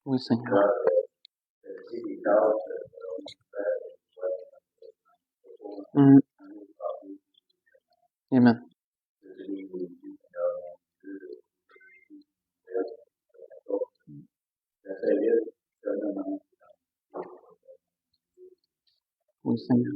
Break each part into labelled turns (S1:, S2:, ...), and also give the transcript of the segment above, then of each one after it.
S1: Oui, Seigneur. Amen. Oui, Seigneur.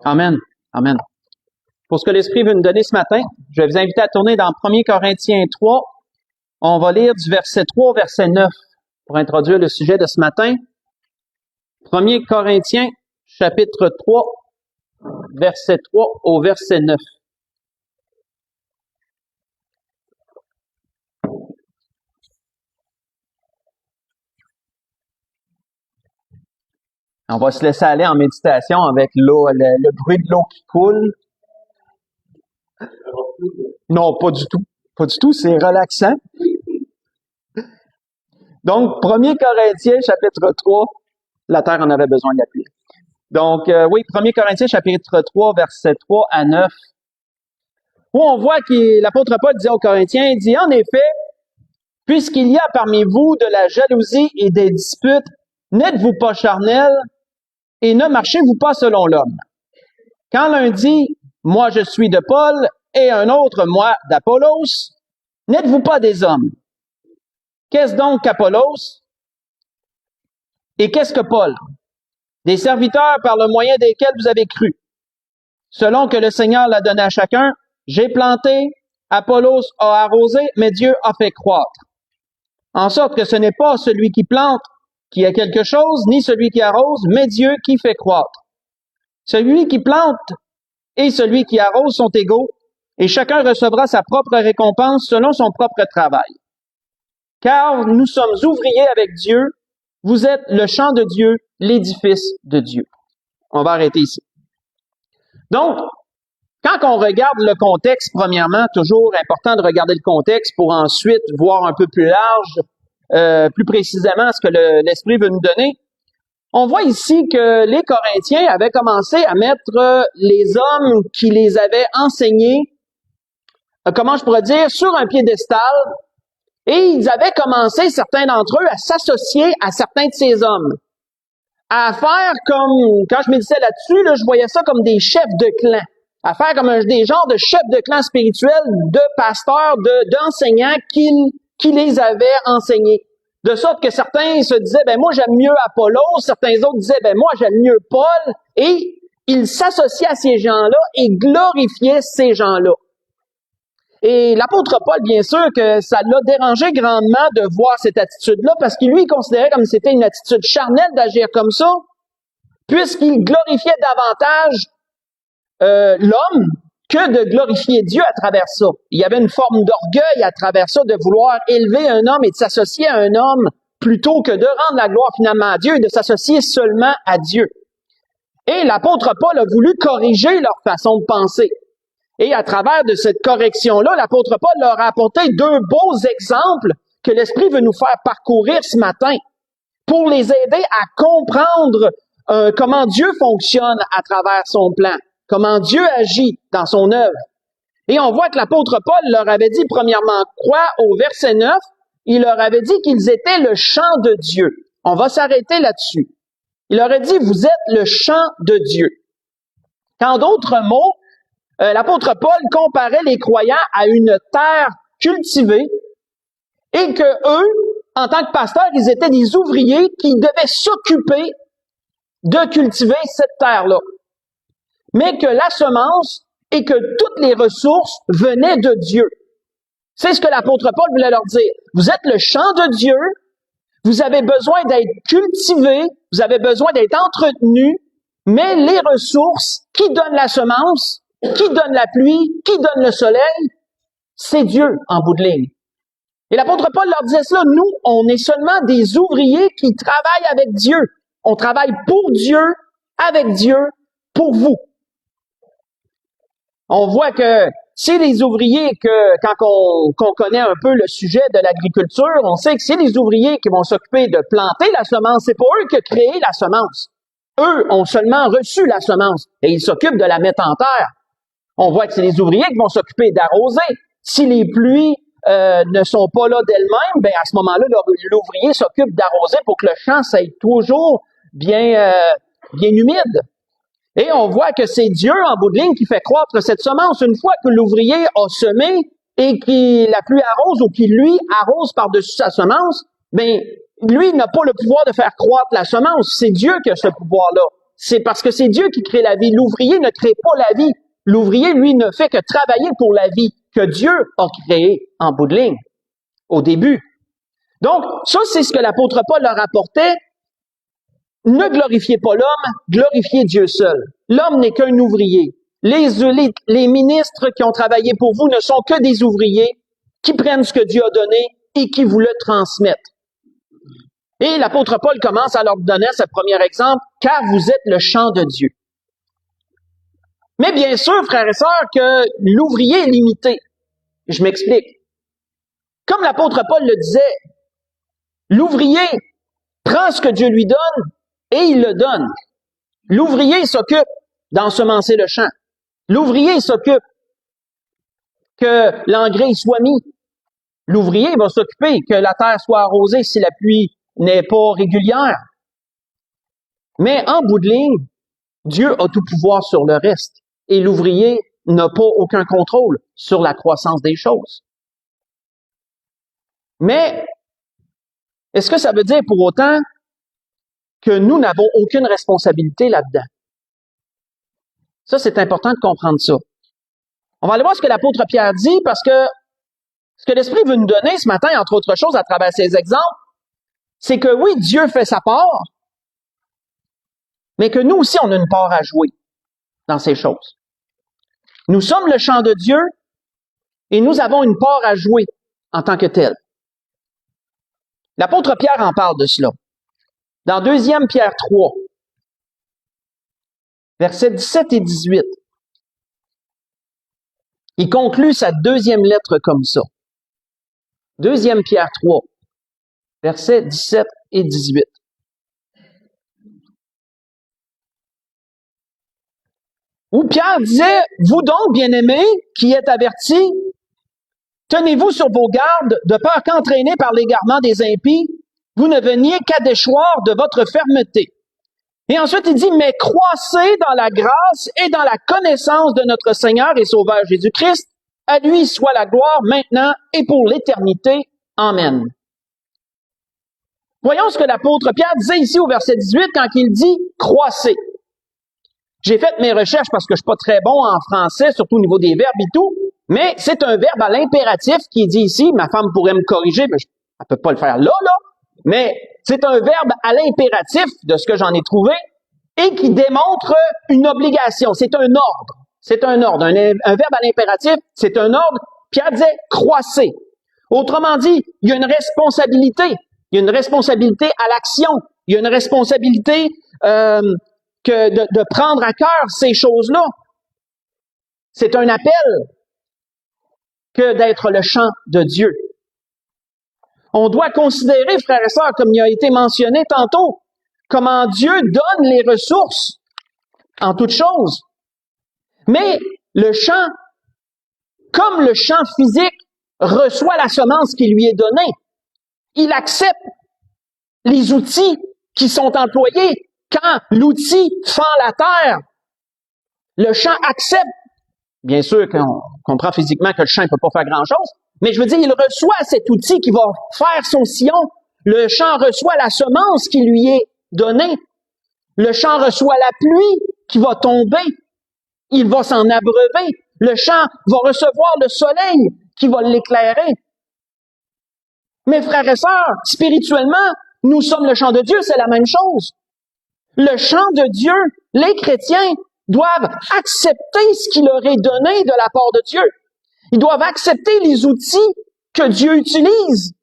S1: Amen. Amen. Pour ce que l'Esprit veut nous donner ce matin, je vais vous inviter à tourner dans 1 Corinthiens 3. On va lire du verset 3 au verset 9 pour introduire le sujet de ce matin. 1 Corinthiens, chapitre 3, verset 3 au verset 9. On va se laisser aller en méditation avec l'eau, le bruit de l'eau qui coule. Non, pas du tout. Pas du tout, c'est relaxant. Donc, 1 Corinthiens, chapitre 3, la terre en avait besoin de la pluie. Donc, oui, 1 Corinthiens, chapitre 3, verset 3 à 9, où on voit que l'apôtre Paul disait aux Corinthiens, il dit, en effet, puisqu'il y a parmi vous de la jalousie et des disputes, n'êtes-vous pas charnels et ne marchez-vous pas selon l'homme? Quand l'un dit, moi je suis de Paul, et un autre, moi d'Apollos, n'êtes-vous pas des hommes? Qu'est-ce donc qu'Apollos? Et qu'est-ce que Paul? Des serviteurs par le moyen desquels vous avez cru. Selon que le Seigneur l'a donné à chacun, j'ai planté, Apollos a arrosé, mais Dieu a fait croître. En sorte que ce n'est pas celui qui plante qui a quelque chose, ni celui qui arrose, mais Dieu qui fait croître. Celui qui plante et celui qui arrose sont égaux, et chacun recevra sa propre récompense selon son propre travail. Car nous sommes ouvriers avec Dieu, vous êtes le champ de Dieu, l'édifice de Dieu. On va arrêter ici. Donc, quand on regarde le contexte, premièrement, toujours important de regarder le contexte pour ensuite voir un peu plus large, plus précisément ce que l'Esprit veut nous donner. On voit ici que les Corinthiens avaient commencé à mettre les hommes qui les avaient enseignés, comment je pourrais dire, sur un piédestal, et ils avaient commencé, certains d'entre eux, à s'associer à certains de ces hommes, à faire comme, quand je méditais là-dessus, là, je voyais ça comme des chefs de clan, à faire comme des genres de chefs de clan spirituels, de pasteurs, d'enseignants qui les avaient enseignés. De sorte que certains se disaient, ben moi j'aime mieux Apollos, certains autres disaient, ben moi j'aime mieux Paul, et ils s'associaient à ces gens-là et glorifiaient ces gens-là. Et l'apôtre Paul, bien sûr, que ça l'a dérangé grandement de voir cette attitude-là, parce qu'il lui considérait comme si c'était une attitude charnelle d'agir comme ça, puisqu'il glorifiait davantage l'homme que de glorifier Dieu à travers ça. Il y avait une forme d'orgueil à travers ça, de vouloir élever un homme et de s'associer à un homme plutôt que de rendre la gloire finalement à Dieu et de s'associer seulement à Dieu. Et l'apôtre Paul a voulu corriger leur façon de penser. Et à travers de cette correction-là, l'apôtre Paul leur a apporté deux beaux exemples que l'Esprit veut nous faire parcourir ce matin pour les aider à comprendre comment Dieu fonctionne à travers son plan, comment Dieu agit dans son œuvre. Et on voit que l'apôtre Paul leur avait dit premièrement quoi au verset 9? Il leur avait dit qu'ils étaient le champ de Dieu. On va s'arrêter là-dessus. Il leur a dit, vous êtes le champ de Dieu. En d'autres mots, l'apôtre Paul comparait les croyants à une terre cultivée et que eux, en tant que pasteurs, ils étaient des ouvriers qui devaient s'occuper de cultiver cette terre-là. Mais que la semence et que toutes les ressources venaient de Dieu. C'est ce que l'apôtre Paul voulait leur dire. Vous êtes le champ de Dieu, vous avez besoin d'être cultivé, vous avez besoin d'être entretenu, mais les ressources qui donnent la semence, qui donne la pluie, qui donne le soleil, c'est Dieu en bout de ligne. Et l'apôtre Paul leur disait cela, nous, on est seulement des ouvriers qui travaillent avec Dieu. On travaille pour Dieu avec Dieu pour vous. On voit que c'est les ouvriers qu'on connaît un peu le sujet de l'agriculture, on sait que c'est les ouvriers qui vont s'occuper de planter la semence. C'est pas eux qui ont créé la semence. Eux ont seulement reçu la semence et ils s'occupent de la mettre en terre. On voit que c'est les ouvriers qui vont s'occuper d'arroser. Si les pluies ne sont pas là d'elles-mêmes, ben à ce moment-là, l'ouvrier s'occupe d'arroser pour que le champ soit toujours bien humide. Et on voit que c'est Dieu, en bout de ligne, qui fait croître cette semence. Une fois que l'ouvrier a semé et que la pluie arrose ou qu'il, lui, arrose par-dessus sa semence, ben, lui n'a pas le pouvoir de faire croître la semence. C'est Dieu qui a ce pouvoir-là. C'est parce que c'est Dieu qui crée la vie. L'ouvrier ne crée pas la vie. L'ouvrier, lui, ne fait que travailler pour la vie que Dieu a créée en bout de ligne, au début. Donc, ça, c'est ce que l'apôtre Paul leur apportait. Ne glorifiez pas l'homme, glorifiez Dieu seul. L'homme n'est qu'un ouvrier. Les ministres qui ont travaillé pour vous ne sont que des ouvriers qui prennent ce que Dieu a donné et qui vous le transmettent. Et l'apôtre Paul commence à leur donner ce premier exemple, car vous êtes le champ de Dieu. Mais bien sûr, frères et sœurs, que l'ouvrier est limité. Je m'explique. Comme l'apôtre Paul le disait, l'ouvrier prend ce que Dieu lui donne et il le donne. L'ouvrier s'occupe d'ensemencer le champ. L'ouvrier s'occupe que l'engrais soit mis. L'ouvrier va s'occuper que la terre soit arrosée si la pluie n'est pas régulière. Mais en bout de ligne, Dieu a tout pouvoir sur le reste. Et l'ouvrier n'a pas aucun contrôle sur la croissance des choses. Mais, est-ce que ça veut dire pour autant que nous n'avons aucune responsabilité là-dedans? Ça, c'est important de comprendre ça. On va aller voir ce que l'apôtre Pierre dit, parce que ce que l'Esprit veut nous donner ce matin, entre autres choses, à travers ces exemples, c'est que oui, Dieu fait sa part, mais que nous aussi, on a une part à jouer dans ces choses. Nous sommes le champ de Dieu et nous avons une part à jouer en tant que tel. L'apôtre Pierre en parle de cela. Dans 2 Pierre 3, versets 17 et 18, il conclut sa deuxième lettre comme ça. 2 Pierre 3, versets 17 et 18. Où Pierre disait, « Vous donc, bien-aimés, qui êtes avertis, tenez-vous sur vos gardes, de peur qu'entraînés par l'égarement des impies, vous ne veniez qu'à déchoir de votre fermeté. » Et ensuite, il dit, « Mais croissez dans la grâce et dans la connaissance de notre Seigneur et Sauveur Jésus-Christ. À lui soit la gloire maintenant et pour l'éternité. Amen. » Voyons ce que l'apôtre Pierre disait ici au verset 18 quand il dit « croissez ». J'ai fait mes recherches parce que je suis pas très bon en français, surtout au niveau des verbes et tout, mais c'est un verbe à l'impératif qui est dit ici. Ma femme pourrait me corriger, mais elle peut pas le faire là, mais c'est un verbe à l'impératif de ce que j'en ai trouvé et qui démontre une obligation. C'est un ordre. C'est un ordre. Un verbe à l'impératif, c'est un ordre. Pierre disait « croissez ». Autrement dit, il y a une responsabilité. Il y a une responsabilité à l'action. Il y a une responsabilité que de prendre à cœur ces choses-là. C'est un appel que d'être le champ de Dieu. On doit considérer, frères et sœurs, comme il a été mentionné tantôt, comment Dieu donne les ressources en toutes choses. Mais le champ, comme le champ physique, reçoit la semence qui lui est donnée. Il accepte les outils qui sont employés. Quand l'outil fend la terre, le champ accepte. Bien sûr qu'on comprend physiquement que le champ ne peut pas faire grand-chose, mais je veux dire, il reçoit cet outil qui va faire son sillon. Le champ reçoit la semence qui lui est donnée. Le champ reçoit la pluie qui va tomber. Il va s'en abreuver. Le champ va recevoir le soleil qui va l'éclairer. Mais frères et sœurs, spirituellement, nous sommes le champ de Dieu, c'est la même chose. Le champ de Dieu, les chrétiens doivent accepter ce qui leur est donné de la part de Dieu. Ils doivent accepter les outils que Dieu utilise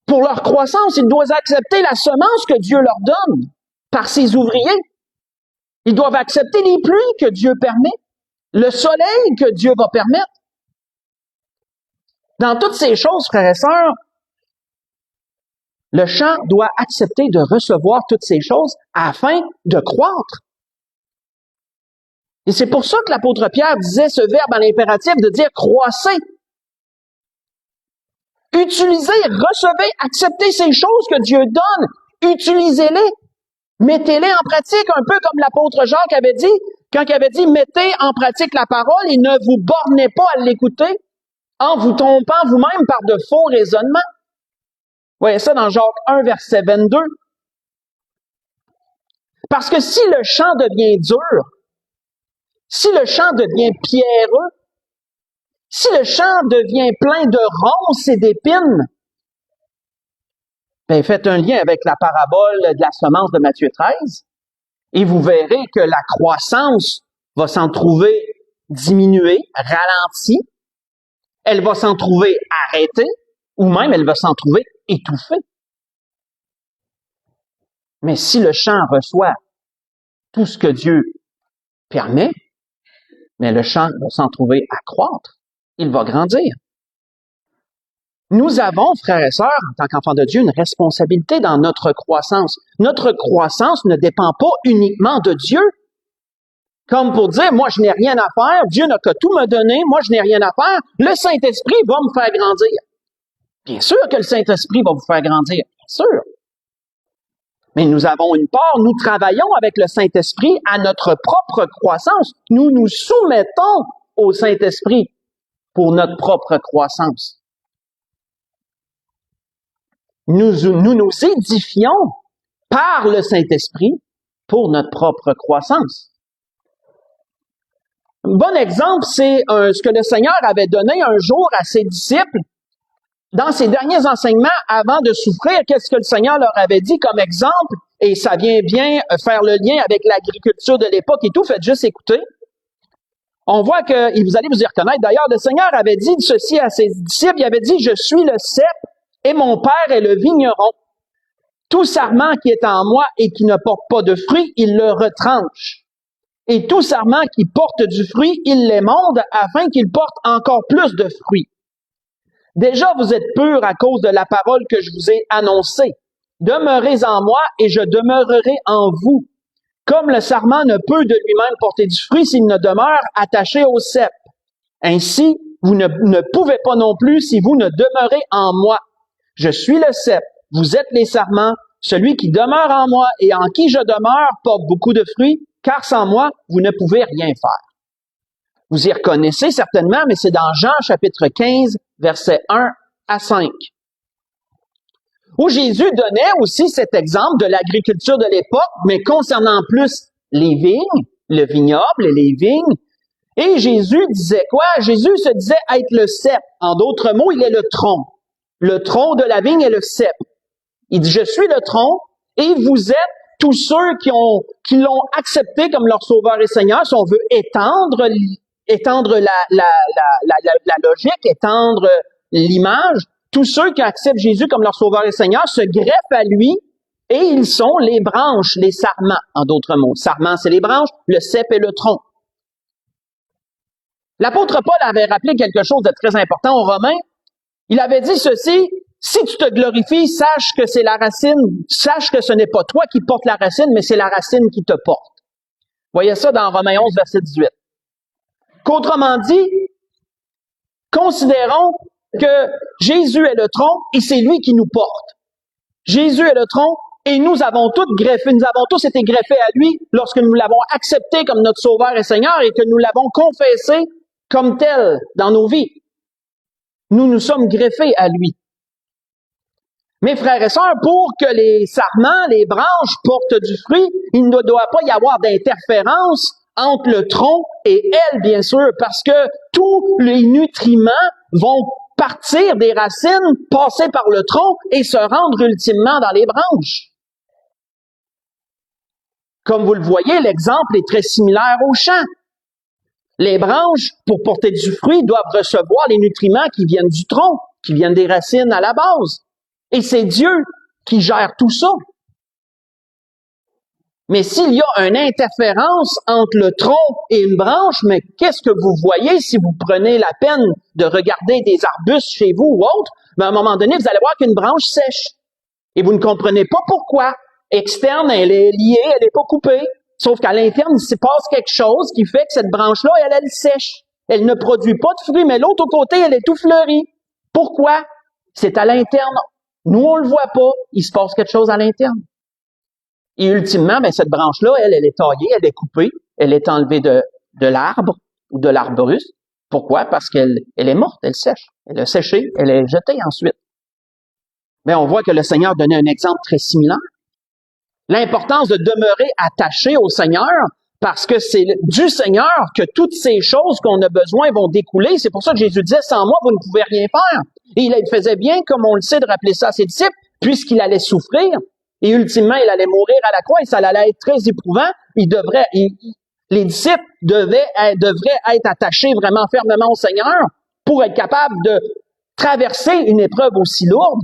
S1: pour leur croissance. Ils doivent accepter la semence que Dieu leur donne. par ses ouvriers. Ils doivent accepter les pluies que Dieu permet, le soleil que Dieu va permettre. Dans toutes ces choses, frères et sœurs, le champ doit accepter de recevoir toutes ces choses afin de croître. Et c'est pour ça que l'apôtre Pierre disait ce verbe à l'impératif de dire « croissez ». Utilisez, recevez, acceptez ces choses que Dieu donne. Utilisez-les. Mettez-les en pratique, un peu comme l'apôtre Jacques avait dit, quand il avait dit « mettez en pratique la parole et ne vous bornez pas à l'écouter en vous trompant vous-même par de faux raisonnements ». Vous voyez ça dans Jacques 1, verset 22. Parce que si le champ devient dur, si le champ devient pierreux, si le champ devient plein de ronces et d'épines, ben faites un lien avec la parabole de la semence de Matthieu 13 et vous verrez que la croissance va s'en trouver diminuée, ralentie, elle va s'en trouver arrêtée ou même elle va s'en trouver étouffée. Mais si le champ reçoit tout ce que Dieu permet, mais le champ va s'en trouver à croître. Il va grandir. Nous avons, frères et sœurs, en tant qu'enfants de Dieu, une responsabilité dans notre croissance. Notre croissance ne dépend pas uniquement de Dieu. Comme pour dire, moi, je n'ai rien à faire, Dieu n'a qu'à tout me donner, moi, je n'ai rien à faire, le Saint-Esprit va me faire grandir. Bien sûr que le Saint-Esprit va vous faire grandir, bien sûr. Mais nous avons une part, nous travaillons avec le Saint-Esprit à notre propre croissance. Nous nous soumettons au Saint-Esprit pour notre propre croissance. Nous nous édifions par le Saint-Esprit pour notre propre croissance. Un bon exemple, c'est ce que le Seigneur avait donné un jour à ses disciples. Dans ses derniers enseignements, avant de souffrir, qu'est-ce que le Seigneur leur avait dit comme exemple? Et ça vient bien faire le lien avec l'agriculture de l'époque et tout. Faites juste écouter. On voit que, et vous allez vous y reconnaître, d'ailleurs, le Seigneur avait dit ceci à ses disciples. Il avait dit, « Je suis le cep et mon Père est le vigneron. Tout sarment qui est en moi et qui ne porte pas de fruit, il le retranche. Et tout sarment qui porte du fruit, il l'émonde afin qu'il porte encore plus de fruits. Déjà, vous êtes purs à cause de la parole que je vous ai annoncée. Demeurez en moi et je demeurerai en vous. Comme le sarment ne peut de lui-même porter du fruit s'il ne demeure attaché au cep. Ainsi, vous ne pouvez pas non plus si vous ne demeurez en moi. Je suis le cep, vous êtes les sarments. Celui qui demeure en moi et en qui je demeure porte beaucoup de fruits, car sans moi, vous ne pouvez rien faire. » Vous y reconnaissez certainement, mais c'est dans Jean chapitre 15, versets 1 à 5. Où Jésus donnait aussi cet exemple de l'agriculture de l'époque, mais concernant plus les vignes, le vignoble et les vignes. Et Jésus disait quoi? Jésus se disait être le cep. En d'autres mots, il est le tronc. Le tronc de la vigne est le cep. Il dit, je suis le tronc et vous êtes tous ceux qui l'ont accepté comme leur sauveur et Seigneur. Si on veut étendre la logique, étendre l'image, tous ceux qui acceptent Jésus comme leur sauveur et Seigneur se greffent à lui et ils sont les branches, les sarments, en d'autres mots. Sarments, c'est les branches, le cep est le tronc. L'apôtre Paul avait rappelé quelque chose de très important aux Romains. Il avait dit ceci, si tu te glorifies, sache que c'est la racine, sache que ce n'est pas toi qui portes la racine, mais c'est la racine qui te porte. Voyez ça dans Romains 11, verset 18. Qu'autrement dit, considérons que Jésus est le tronc et c'est lui qui nous porte. Jésus est le tronc et nous avons tous été greffés à lui lorsque nous l'avons accepté comme notre Sauveur et Seigneur et que nous l'avons confessé comme tel dans nos vies. Nous nous sommes greffés à lui. Mes frères et sœurs, pour que les sarments, les branches portent du fruit, il ne doit pas y avoir d'interférence entre le tronc et elle, bien sûr, parce que tous les nutriments vont partir des racines, passer par le tronc et se rendre ultimement dans les branches. Comme vous le voyez, l'exemple est très similaire au champ. Les branches, pour porter du fruit, doivent recevoir les nutriments qui viennent du tronc, qui viennent des racines à la base. Et c'est Dieu qui gère tout ça. Mais s'il y a une interférence entre le tronc et une branche, mais qu'est-ce que vous voyez si vous prenez la peine de regarder des arbustes chez vous ou autre? Ben, à un moment donné, vous allez voir qu'une branche sèche. Et vous ne comprenez pas pourquoi. Externe, elle est liée, elle n'est pas coupée. Sauf qu'à l'interne, il se passe quelque chose qui fait que cette branche-là, elle sèche. Elle ne produit pas de fruits, mais l'autre côté, elle est tout fleurie. Pourquoi? C'est à l'interne. Nous, on le voit pas. Il se passe quelque chose à l'interne. Et ultimement, ben, cette branche-là, elle est taillée, elle est coupée, elle est enlevée de l'arbre ou de l'arbuste. Pourquoi? Parce qu'elle est morte, elle sèche. Elle a séché, elle est jetée ensuite. Mais on voit que le Seigneur donnait un exemple très similaire. L'importance de demeurer attaché au Seigneur, parce que c'est du Seigneur que toutes ces choses qu'on a besoin vont découler. C'est pour ça que Jésus disait, sans moi, vous ne pouvez rien faire. Et il faisait bien, comme on le sait, de rappeler ça à ses disciples, puisqu'il allait souffrir. Et ultimement, il allait mourir à la croix et ça allait être très éprouvant. Les disciples devraient être attachés vraiment fermement au Seigneur pour être capables de traverser une épreuve aussi lourde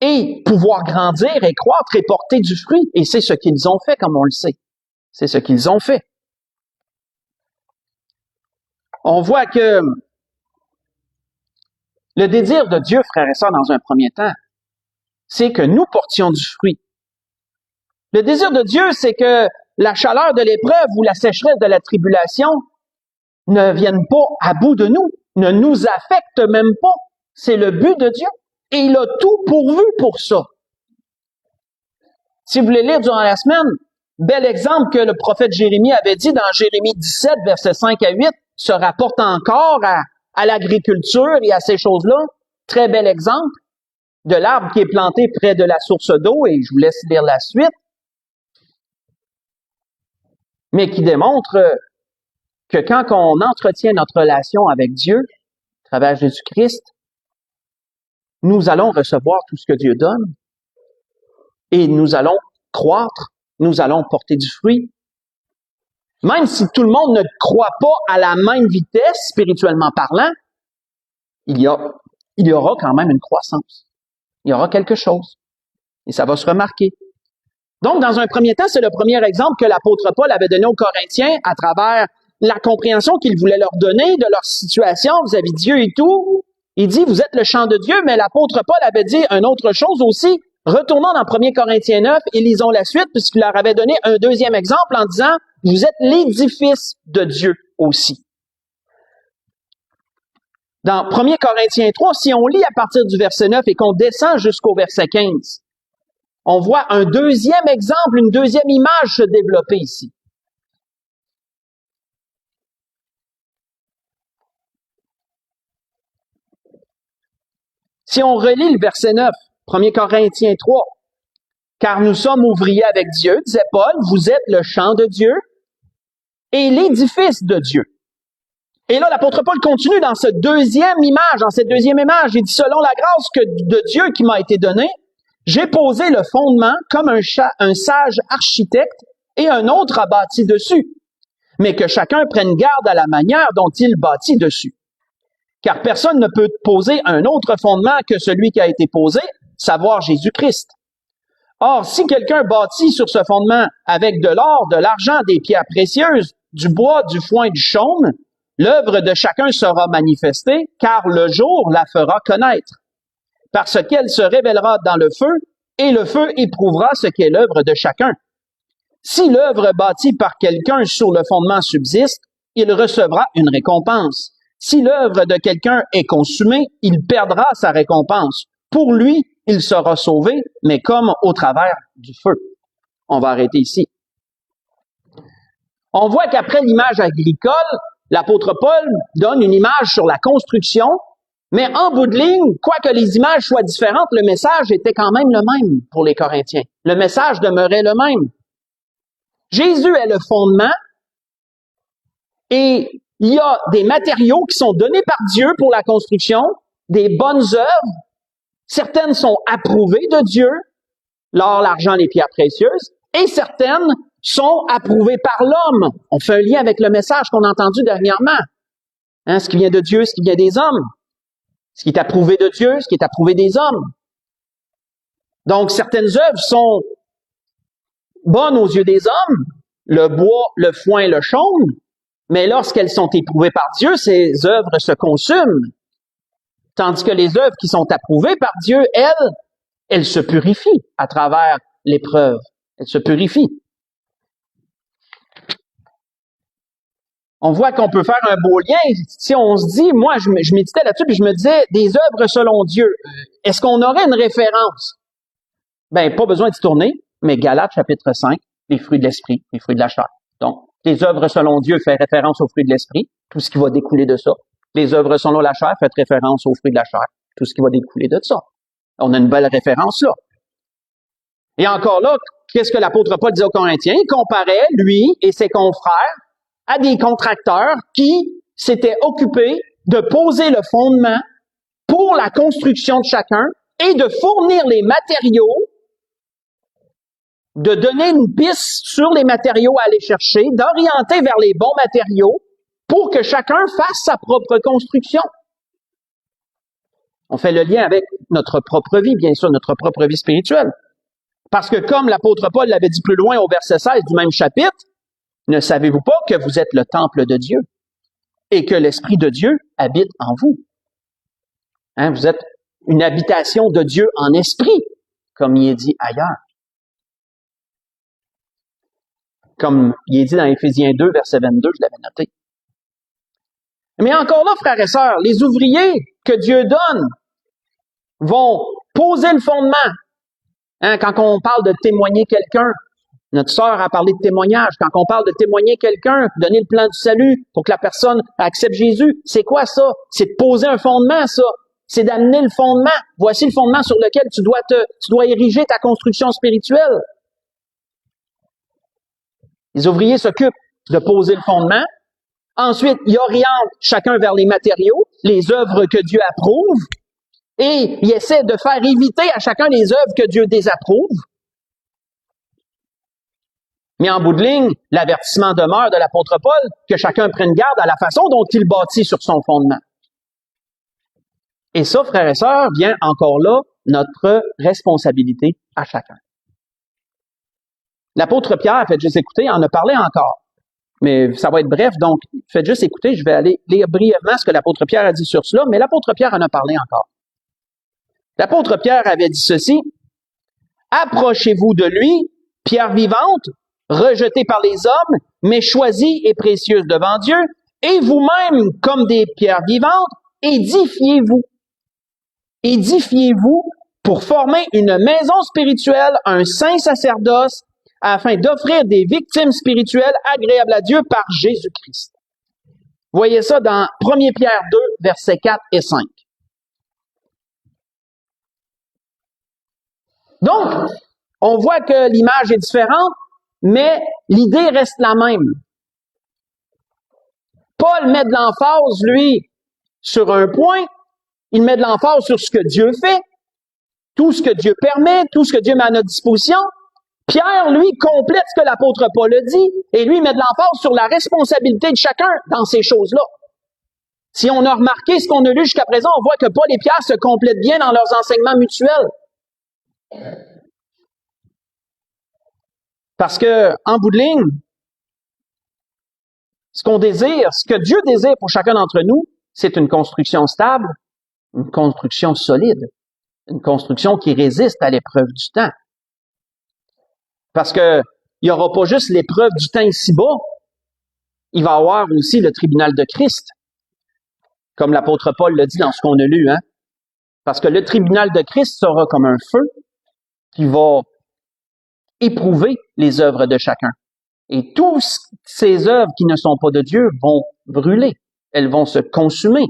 S1: et pouvoir grandir et croître et porter du fruit. Et c'est ce qu'ils ont fait, comme on le sait. C'est ce qu'ils ont fait. On voit que le désir de Dieu, frères et sœurs, dans un premier temps, c'est que nous portions du fruit. Le désir de Dieu, c'est que la chaleur de l'épreuve ou la sécheresse de la tribulation ne vienne pas à bout de nous, ne nous affecte même pas. C'est le but de Dieu. Et il a tout pourvu pour ça. Si vous voulez lire durant la semaine, bel exemple que le prophète Jérémie avait dit dans Jérémie 17, versets 5 à 8, se rapporte encore à l'agriculture et à ces choses-là. Très bel exemple de l'arbre qui est planté près de la source d'eau, et je vous laisse lire la suite, mais qui démontre que quand on entretient notre relation avec Dieu, à travers Jésus-Christ, nous allons recevoir tout ce que Dieu donne et nous allons croître, nous allons porter du fruit. Même si tout le monde ne croit pas à la même vitesse, spirituellement parlant, il y aura quand même une croissance. Il y aura quelque chose. Et ça va se remarquer. Donc, dans un premier temps, c'est le premier exemple que l'apôtre Paul avait donné aux Corinthiens à travers la compréhension qu'il voulait leur donner de leur situation vis-à-vis de Dieu et tout. Il dit, vous êtes le champ de Dieu, mais l'apôtre Paul avait dit une autre chose aussi. Retournons dans 1 Corinthiens 9 et lisons la suite, puisqu'il leur avait donné un deuxième exemple en disant, vous êtes l'édifice de Dieu aussi. Dans 1 Corinthiens 3, si on lit à partir du verset 9 et qu'on descend jusqu'au verset 15, on voit un deuxième exemple, une deuxième image se développer ici. Si on relit le verset 9, 1 Corinthiens 3, « Car nous sommes ouvriers avec Dieu, disait Paul, vous êtes le champ de Dieu et l'édifice de Dieu. » Et là, l'apôtre Paul continue dans cette deuxième image, il dit, « Selon la grâce de Dieu qui m'a été donnée, j'ai posé le fondement comme un sage architecte et un autre a bâti dessus, mais que chacun prenne garde à la manière dont il bâtit dessus. Car personne ne peut poser un autre fondement que celui qui a été posé, savoir Jésus-Christ. Or, si quelqu'un bâtit sur ce fondement avec de l'or, de l'argent, des pierres précieuses, du bois, du foin, du chaume, l'œuvre de chacun sera manifestée, car le jour la fera connaître, parce qu'elle se révélera dans le feu, et le feu éprouvera ce qu'est l'œuvre de chacun. Si l'œuvre bâtie par quelqu'un sur le fondement subsiste, il recevra une récompense. Si l'œuvre de quelqu'un est consumée, il perdra sa récompense. Pour lui, il sera sauvé, mais comme au travers du feu. On va arrêter ici. On voit qu'après l'image agricole, l'apôtre Paul donne une image sur la construction, mais en bout de ligne, quoique les images soient différentes, le message était quand même le même pour les Corinthiens. Le message demeurait le même. Jésus est le fondement et il y a des matériaux qui sont donnés par Dieu pour la construction, des bonnes œuvres. Certaines sont approuvées de Dieu, l'or, l'argent, les pierres précieuses, et certaines sont approuvées par l'homme. On fait un lien avec le message qu'on a entendu dernièrement. Ce qui vient de Dieu, ce qui vient des hommes. Ce qui est approuvé de Dieu, ce qui est approuvé des hommes. Donc, certaines œuvres sont bonnes aux yeux des hommes, le bois, le foin, le chaume, mais lorsqu'elles sont éprouvées par Dieu, ces œuvres se consument. Tandis que les œuvres qui sont approuvées par Dieu, elles se purifient à travers l'épreuve. Elles se purifient. On voit qu'on peut faire un beau lien. Si on se dit, moi, je méditais là-dessus, puis je me disais, des œuvres selon Dieu. Est-ce qu'on aurait une référence? Ben, pas besoin d'y tourner, mais Galates, chapitre 5, les fruits de l'esprit, les fruits de la chair. Donc, les œuvres selon Dieu fait référence aux fruits de l'esprit, tout ce qui va découler de ça. Les œuvres selon la chair fait référence aux fruits de la chair, tout ce qui va découler de ça. On a une belle référence là. Et encore là, qu'est-ce que l'apôtre Paul dit aux Corinthiens? Il comparait, lui et ses confrères, à des contracteurs qui s'étaient occupés de poser le fondement pour la construction de chacun et de fournir les matériaux, de donner une piste sur les matériaux à aller chercher, d'orienter vers les bons matériaux pour que chacun fasse sa propre construction. On fait le lien avec notre propre vie, bien sûr, notre propre vie spirituelle. Parce que comme l'apôtre Paul l'avait dit plus loin au verset 16 du même chapitre, ne savez-vous pas que vous êtes le temple de Dieu et que l'Esprit de Dieu habite en vous? Hein, vous êtes une habitation de Dieu en esprit, comme il est dit ailleurs. Comme il est dit dans Éphésiens 2, verset 22, je l'avais noté. Mais encore là, frères et sœurs, les ouvriers que Dieu donne vont poser le fondement. Hein, quand on parle de témoigner quelqu'un, notre sœur a parlé de témoignage. Quand on parle de témoigner quelqu'un, donner le plan du salut pour que la personne accepte Jésus, c'est quoi ça? C'est de poser un fondement, ça. C'est d'amener le fondement. Voici le fondement sur lequel tu dois ériger ta construction spirituelle. Les ouvriers s'occupent de poser le fondement. Ensuite, ils orientent chacun vers les matériaux, les œuvres que Dieu approuve, et ils essaient de faire éviter à chacun les œuvres que Dieu désapprouve. Mais en bout de ligne, l'avertissement demeure de l'apôtre Paul que chacun prenne garde à la façon dont il bâtit sur son fondement. Et ça, frères et sœurs, vient encore là notre responsabilité à chacun. L'apôtre Pierre, faites juste écouter, en a parlé encore. Mais ça va être bref, donc faites juste écouter, je vais aller lire brièvement ce que l'apôtre Pierre a dit sur cela, mais l'apôtre Pierre en a parlé encore. L'apôtre Pierre avait dit ceci, « Approchez-vous de lui, pierre vivante, rejetée par les hommes, mais choisie et précieuse devant Dieu, et vous-même, comme des pierres vivantes, édifiez-vous. Édifiez-vous pour former une maison spirituelle, un saint sacerdoce, afin d'offrir des victimes spirituelles agréables à Dieu par Jésus-Christ. » Voyez ça dans 1 Pierre 2, versets 4 et 5. Donc, on voit que l'image est différente, mais l'idée reste la même. Paul met de l'emphase, lui, sur un point. Il met de l'emphase sur ce que Dieu fait, tout ce que Dieu permet, tout ce que Dieu met à notre disposition. Pierre, lui, complète ce que l'apôtre Paul a dit, et lui met de l'emphase sur la responsabilité de chacun dans ces choses-là. Si on a remarqué ce qu'on a lu jusqu'à présent, on voit que Paul et Pierre se complètent bien dans leurs enseignements mutuels. Parce que, en bout de ligne, ce qu'on désire, ce que Dieu désire pour chacun d'entre nous, c'est une construction stable, une construction solide, une construction qui résiste à l'épreuve du temps. Parce que il n'y aura pas juste l'épreuve du temps ici-bas, il va y avoir aussi le tribunal de Christ, comme l'apôtre Paul l'a dit dans ce qu'on a lu, hein. Parce que le tribunal de Christ sera comme un feu qui va éprouver les œuvres de chacun. Et toutes ces œuvres qui ne sont pas de Dieu vont brûler, elles vont se consumer.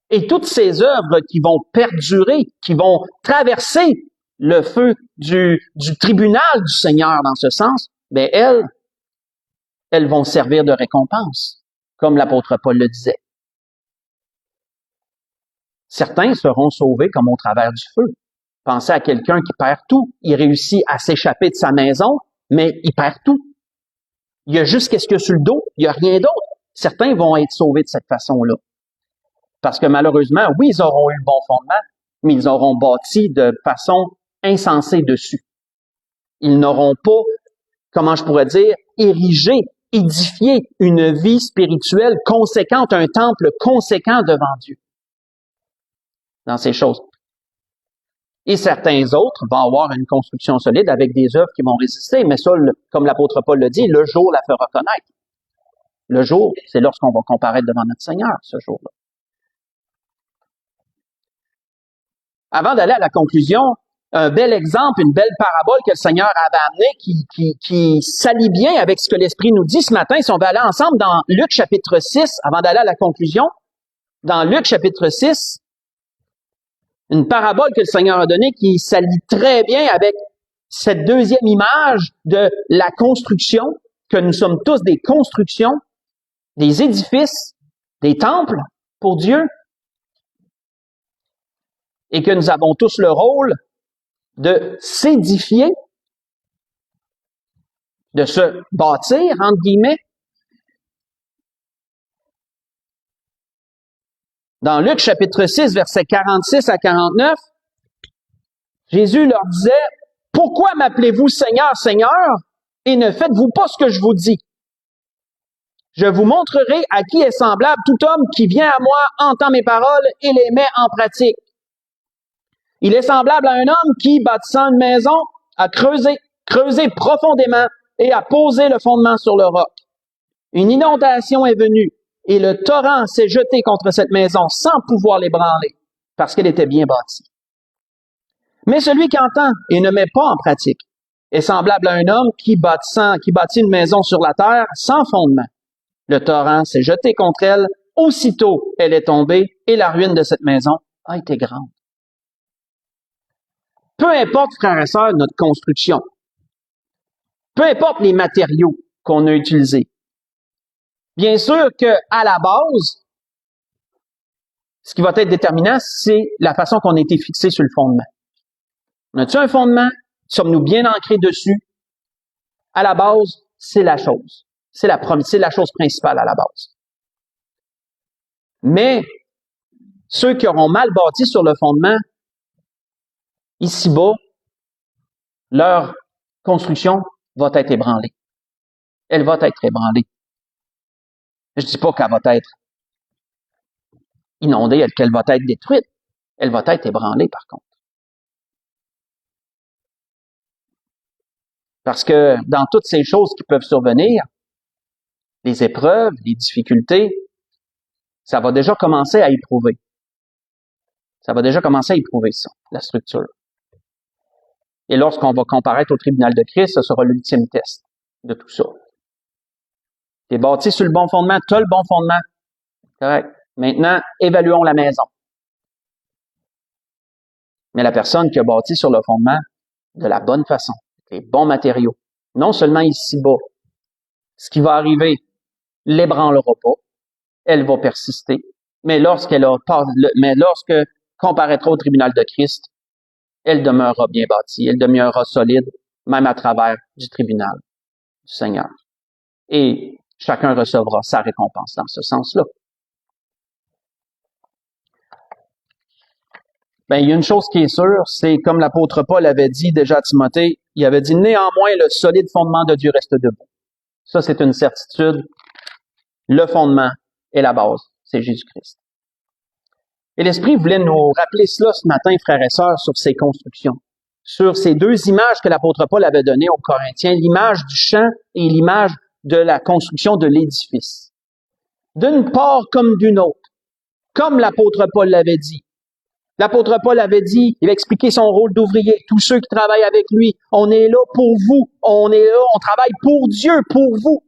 S1: Et toutes ces œuvres qui vont perdurer, qui vont traverser le feu du tribunal du Seigneur dans ce sens, ben elles vont servir de récompense, comme l'apôtre Paul le disait. Certains seront sauvés comme au travers du feu. Pensez à quelqu'un qui perd tout. Il réussit à s'échapper de sa maison, mais il perd tout. Il y a juste qu'est-ce qu'il y a sur le dos, il n'y a rien d'autre. Certains vont être sauvés de cette façon-là. Parce que malheureusement, oui, ils auront eu le bon fondement, mais ils auront bâti de façon insensée dessus. Ils n'auront pas comment je pourrais dire, ériger, édifier une vie spirituelle conséquente, un temple conséquent devant Dieu dans ces choses. Et certains autres vont avoir une construction solide avec des œuvres qui vont résister, mais ça, comme l'apôtre Paul le dit, le jour la fera connaître. Le jour, c'est lorsqu'on va comparaître devant notre Seigneur, ce jour-là. Avant d'aller à la conclusion, un bel exemple, une belle parabole que le Seigneur avait amenée qui s'allie bien avec ce que l'Esprit nous dit ce matin. Si on va aller ensemble dans Luc chapitre 6, avant d'aller à la conclusion, dans Luc chapitre 6, une parabole que le Seigneur a donnée qui s'allie très bien avec cette deuxième image de la construction, que nous sommes tous des constructions, des édifices, des temples pour Dieu, et que nous avons tous le rôle de s'édifier, de se bâtir, entre guillemets. Dans Luc chapitre 6, versets 46 à 49, Jésus leur disait, « Pourquoi m'appelez-vous Seigneur, Seigneur, et ne faites-vous pas ce que je vous dis? Je vous montrerai à qui est semblable tout homme qui vient à moi, entend mes paroles et les met en pratique. Il est semblable à un homme qui, bâtissant une maison, a creusé profondément et a posé le fondement sur le roc. Une inondation est venue et le torrent s'est jeté contre cette maison sans pouvoir l'ébranler parce qu'elle était bien bâtie. Mais celui qui entend et ne met pas en pratique est semblable à un homme qui bâtit une maison sur la terre sans fondement. Le torrent s'est jeté contre elle, aussitôt elle est tombée et la ruine de cette maison a été grande. » Peu importe, frères et sœurs, notre construction, peu importe les matériaux qu'on a utilisés, bien sûr que à la base, ce qui va être déterminant, c'est la façon qu'on a été fixé sur le fondement. On a-tu un fondement? Sommes-nous bien ancrés dessus? À la base, c'est la chose. C'est la chose principale à la base. Mais ceux qui auront mal bâti sur le fondement, ici-bas, leur construction va être ébranlée. Elle va être ébranlée. Je dis pas qu'elle va être inondée, qu'elle va être détruite. Elle va être ébranlée, par contre. Parce que dans toutes ces choses qui peuvent survenir, les épreuves, les difficultés, ça va déjà commencer à éprouver. Ça va déjà commencer à éprouver ça, la structure. Et lorsqu'on va comparaître au tribunal de Christ, ce sera l'ultime test de tout ça. Tu es bâti sur le bon fondement, tu as le bon fondement. Correct. Maintenant, évaluons la maison. Mais la personne qui a bâti sur le fondement de la bonne façon, les bons matériaux, non seulement ici-bas, ce qui va arriver l'ébranlera pas, elle va persister, mais lorsque comparaîtra au tribunal de Christ, elle demeurera bien bâtie, elle demeurera solide, même à travers du tribunal du Seigneur. Et chacun recevra sa récompense dans ce sens-là. Ben, il y a une chose qui est sûre, c'est comme l'apôtre Paul avait dit déjà à Timothée, il avait dit, néanmoins, le solide fondement de Dieu reste debout. Ça, c'est une certitude. Le fondement est la base, c'est Jésus-Christ. Et l'Esprit voulait nous rappeler cela ce matin, frères et sœurs, sur ces constructions, sur ces deux images que l'apôtre Paul avait données aux Corinthiens, l'image du champ et l'image de la construction de l'édifice. D'une part comme d'une autre, comme l'apôtre Paul l'avait dit. L'apôtre Paul avait dit, il a expliqué son rôle d'ouvrier, tous ceux qui travaillent avec lui, on est là pour vous, on est là, on travaille pour Dieu, pour vous,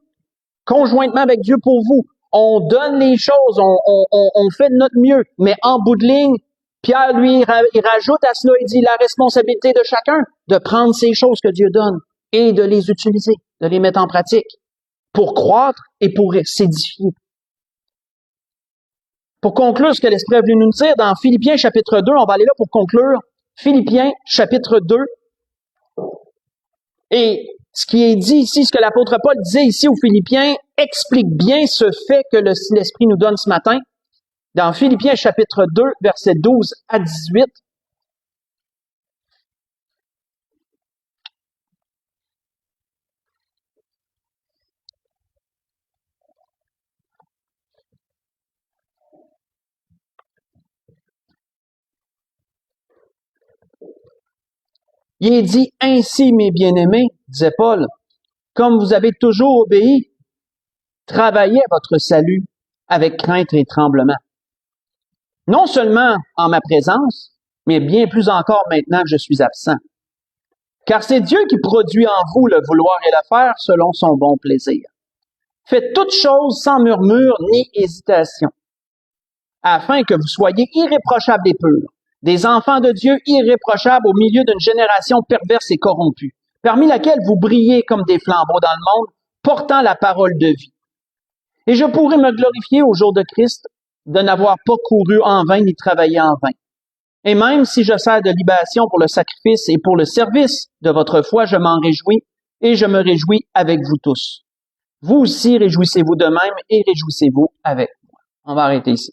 S1: conjointement avec Dieu pour vous. On donne les choses, on fait de notre mieux, mais en bout de ligne, Pierre, lui, il rajoute à cela, il dit la responsabilité de chacun de prendre ces choses que Dieu donne et de les utiliser, de les mettre en pratique pour croître et pour s'édifier. Pour conclure ce que l'Esprit a voulu nous dire, dans Philippiens chapitre 2, on va aller là pour conclure, Philippiens chapitre 2, et ce qui est dit ici, ce que l'apôtre Paul disait ici aux Philippiens, explique bien ce fait que l'Esprit nous donne ce matin. Dans Philippiens chapitre 2, versets 12 à 18, Il est dit, ainsi, mes bien-aimés, disait Paul, comme vous avez toujours obéi, travaillez à votre salut avec crainte et tremblement. Non seulement en ma présence, mais bien plus encore maintenant que je suis absent. Car c'est Dieu qui produit en vous le vouloir et le faire selon son bon plaisir. Faites toutes choses sans murmure ni hésitation, afin que vous soyez irréprochables et purs, des enfants de Dieu irréprochables au milieu d'une génération perverse et corrompue, parmi laquelle vous brillez comme des flambeaux dans le monde, portant la parole de vie. Et je pourrais me glorifier au jour de Christ de n'avoir pas couru en vain ni travaillé en vain. Et même si je sers de libation pour le sacrifice et pour le service de votre foi, je m'en réjouis et je me réjouis avec vous tous. Vous aussi, réjouissez-vous de même et réjouissez-vous avec moi. On va arrêter ici.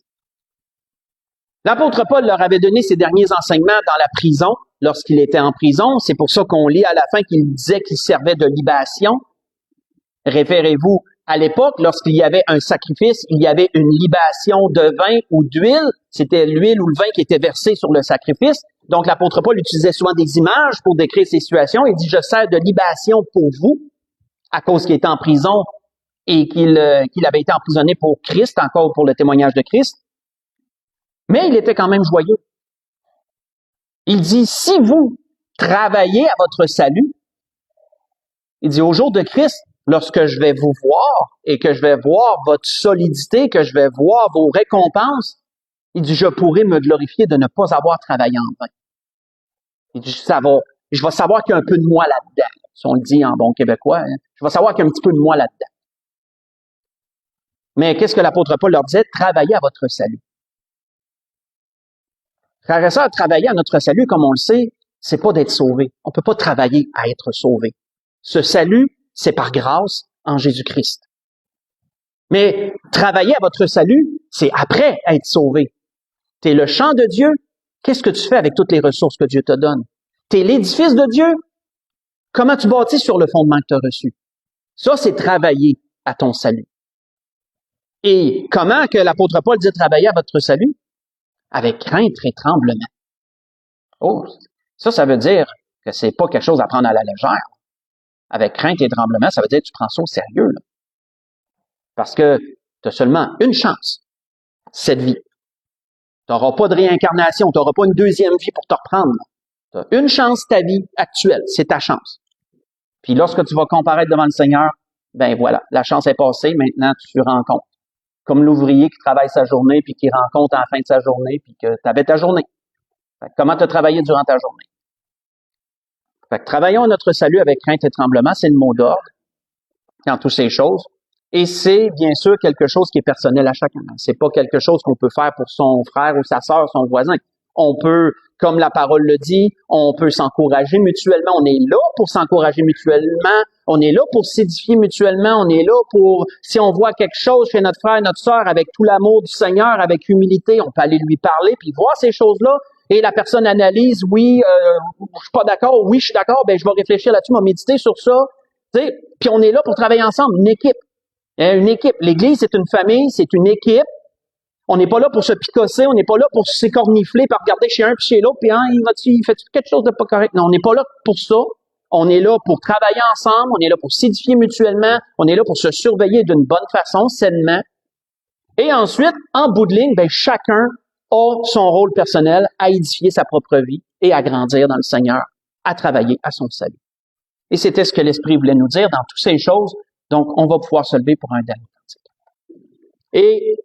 S1: L'apôtre Paul leur avait donné ses derniers enseignements dans la prison, lorsqu'il était en prison. C'est pour ça qu'on lit à la fin qu'il disait qu'il servait de libation. Référez-vous, à l'époque, lorsqu'il y avait un sacrifice, il y avait une libation de vin ou d'huile. C'était l'huile ou le vin qui était versé sur le sacrifice. Donc, l'apôtre Paul utilisait souvent des images pour décrire ces situations. Il dit, je sers de libation pour vous, à cause qu'il était en prison et qu'il avait été emprisonné pour Christ, encore pour le témoignage de Christ. Mais il était quand même joyeux. Il dit, si vous travaillez à votre salut, il dit, au jour de Christ, lorsque je vais vous voir et que je vais voir votre solidité, que je vais voir vos récompenses, il dit, je pourrai me glorifier de ne pas avoir travaillé en vain. Il dit, je vais savoir qu'il y a un peu de moi là-dedans. Si on le dit en bon québécois, hein, je vais savoir qu'il y a un petit peu de moi là-dedans. Mais qu'est-ce que l'apôtre Paul leur disait? Travaillez à votre salut. Frères et sœurs, travailler à notre salut, comme on le sait, c'est pas d'être sauvé. On peut pas travailler à être sauvé. Ce salut, c'est par grâce en Jésus-Christ. Mais travailler à votre salut, c'est après être sauvé. Tu es le champ de Dieu. Qu'est-ce que tu fais avec toutes les ressources que Dieu te donne? Tu es l'édifice de Dieu. Comment tu bâtis sur le fondement que tu as reçu? Ça, c'est travailler à ton salut. Et comment que l'apôtre Paul dit travailler à votre salut? Avec crainte et tremblement. Oh, ça veut dire que c'est pas quelque chose à prendre à la légère. Avec crainte et tremblement, ça veut dire que tu prends ça au sérieux, là. Parce que tu as seulement une chance, cette vie. Tu n'auras pas de réincarnation, tu n'auras pas une deuxième vie pour te reprendre. Tu as une chance, ta vie actuelle, c'est ta chance. Puis lorsque tu vas comparaître devant le Seigneur, ben voilà, la chance est passée, maintenant tu rends compte. Comme l'ouvrier qui travaille sa journée, puis qui rend compte à la fin de sa journée, puis que tu avais ta journée. Fait que comment tu as travaillé durant ta journée? Fait que travaillons notre salut avec crainte et tremblement, c'est le mot d'ordre dans toutes ces choses. Et c'est bien sûr quelque chose qui est personnel à chacun. C'est pas quelque chose qu'on peut faire pour son frère ou sa sœur, son voisin. On peut, comme la parole le dit, on peut s'encourager mutuellement. On est là pour s'encourager mutuellement. On est là pour s'édifier mutuellement. On est là pour, si on voit quelque chose chez notre frère, notre sœur, avec tout l'amour du Seigneur, avec humilité, on peut aller lui parler puis voir ces choses-là. Et la personne analyse, oui, je suis pas d'accord, oui, je suis d'accord, ben je vais réfléchir là-dessus, je vais méditer sur ça. Tu sais, puis on est là pour travailler ensemble, une équipe. Une équipe. L'Église, c'est une famille, c'est une équipe. On n'est pas là pour se picosser, on n'est pas là pour s'écornifler, par regarder chez un puis chez l'autre, puis il fait quelque chose de pas correct. Non, on n'est pas là pour ça. On est là pour travailler ensemble, on est là pour s'édifier mutuellement, on est là pour se surveiller d'une bonne façon, sainement. Et ensuite, en bout de ligne, ben chacun a son rôle personnel à édifier sa propre vie et à grandir dans le Seigneur, à travailler à son salut. Et c'était ce que l'Esprit voulait nous dire dans toutes ces choses. Donc, on va pouvoir se lever pour un dernier cantique. Et